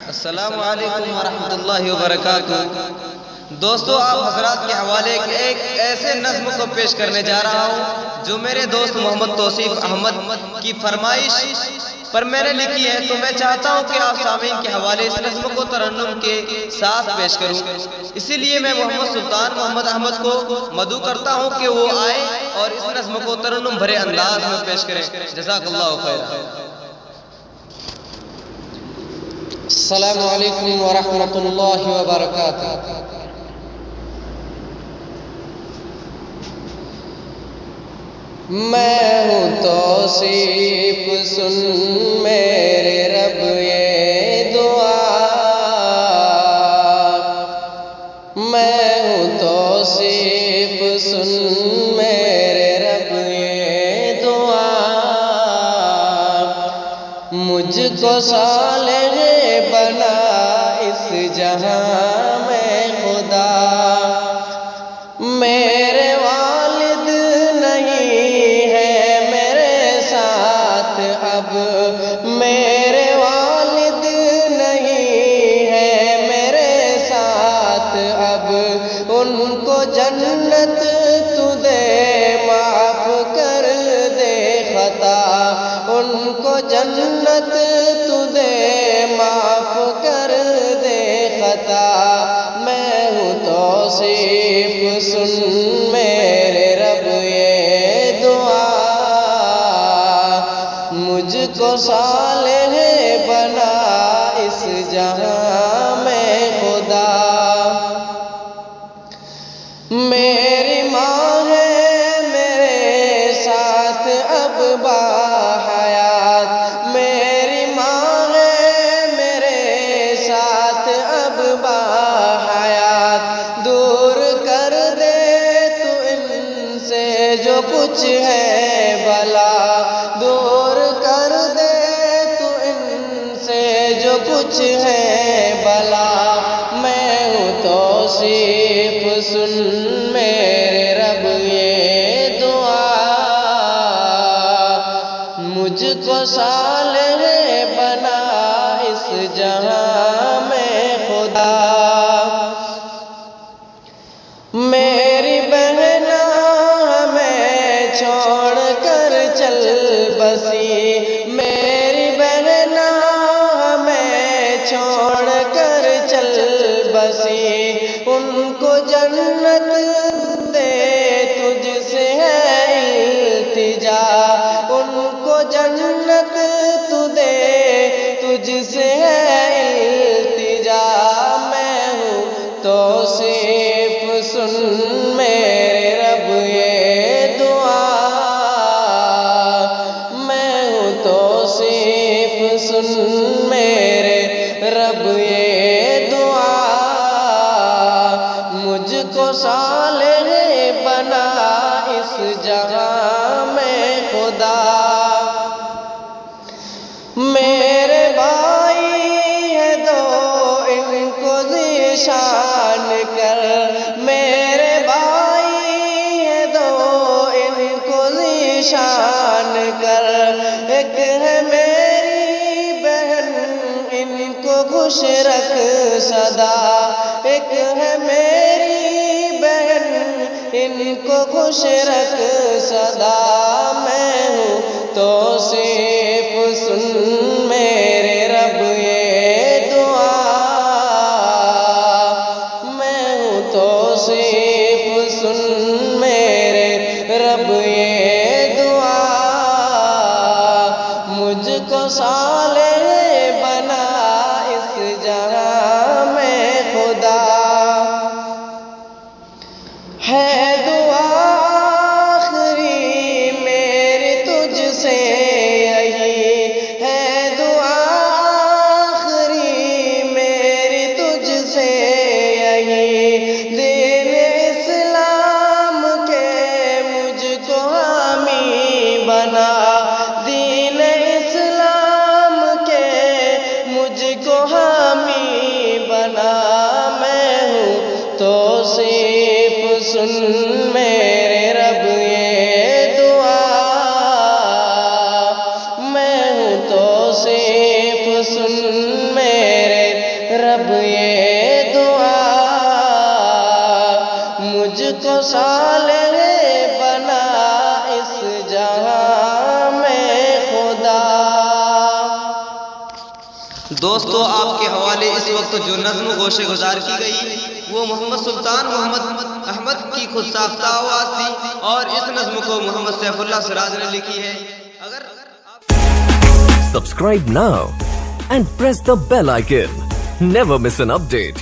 السلام علیکم ورحمۃ اللہ وبرکاتہ۔ دوستو، آپ حضرات کے حوالے ایک ایسے نظم کو پیش کرنے جا رہا ہوں جو میرے دوست محمد توصیف احمد کی فرمائش پر میں نے لکھی ہے، تو میں چاہتا ہوں کہ آپ سامعین کے حوالے اس نظم کو ترنم کے ساتھ پیش کروں۔ اسی لیے میں محمد سلطان محمد احمد کو مدعو کرتا ہوں کہ وہ آئے اور اس نظم کو ترنم بھرے انداز میں پیش کریں۔ جزاک اللہ خیر۔ السلام علیکم ورحمۃ اللہ وبرکاتہ۔ میں ہوں توصیف، سن میرے رب یہ دعا، میں ہوں توصیف، سن میرے رب یہ دعا، مجھ کو صالح بنا اس جہاں میں خدا، میرے والد نہیں ہے میرے ساتھ اب، میرے والد نہیں ہے میرے ساتھ اب، ان کو جنت تو دے معاف کر دے خطا، ان کو جنت تو دے معاف کر دے خطا، میں ہوں توصیف، سن میرے رب یہ دعا، مجھ کو صالح بنا اس جہاں میں خدا، میری ماں ہے میرے ساتھ اب باحیات، میری ماں ہے میرے ساتھ اب باحیات، دور کر دے تو ان سے جو کچھ ہے بلا، دور کر دے تو ان سے جو کچھ ہے بلا، میں ہوں توصیف، سن میرے رب یہ دعا، مجھ کو صالح بنا اس جہاں میں خدا، میری بہنا ہمیں چھوڑ کر چل بسی، میری بہنا ہمیں چھوڑ کر چل بسی، ان کو جنت دے تجھ سے ہے التجا، ان کو جنت تو دے تجھ سے ہے التجا، میں ہوں توصیف، سن میرے رب یہ دعا، میں ہوں توصیف، سن میرے رب یہ دعا، مجھ کو صالح بنا اس جہاں میں خدا، میرے بھائی ہے دو ان کو ذیشان کر، میرے بھائی ہے دو ان کو ذیشان کر، ایک ہے میری بہن ان کو خوش رکھ سدا، ایک ہے میری بہن ان کو خوش رکھ سدا، میں ہوں توصیف، سن میرے رب یہ دعا، میں ہوں توصیف، سن میرے رب یہ دعا، مجھ کو صالح بنا اس جہاں میں خدا، ہے دعا آخری میری تجھ سے یہی، ہے دعا آخری میری تجھ سے یہی، دین اسلام کے مجھ کو حامی بنا، دین اسلام کے مجھ کو حامی بنا، میں ہوں توصیف، سن میرے رب یہ دعا، میں ہوں توصیف، سن میرے رب یہ دعا مجھ کو صالح بنا اس جہاں میں خدا۔ دوستو آپ کے حوالے اس وقت جو نظم گوشے گزار کی گئی وہ محمد سلطان محمد احمد کی خود ساختہ آواز تھی، اور اس نظم کو محمد سیف اللہ سراج نے لکھی ہے۔ اگر Subscribe now and press the bell icon. Never miss an update.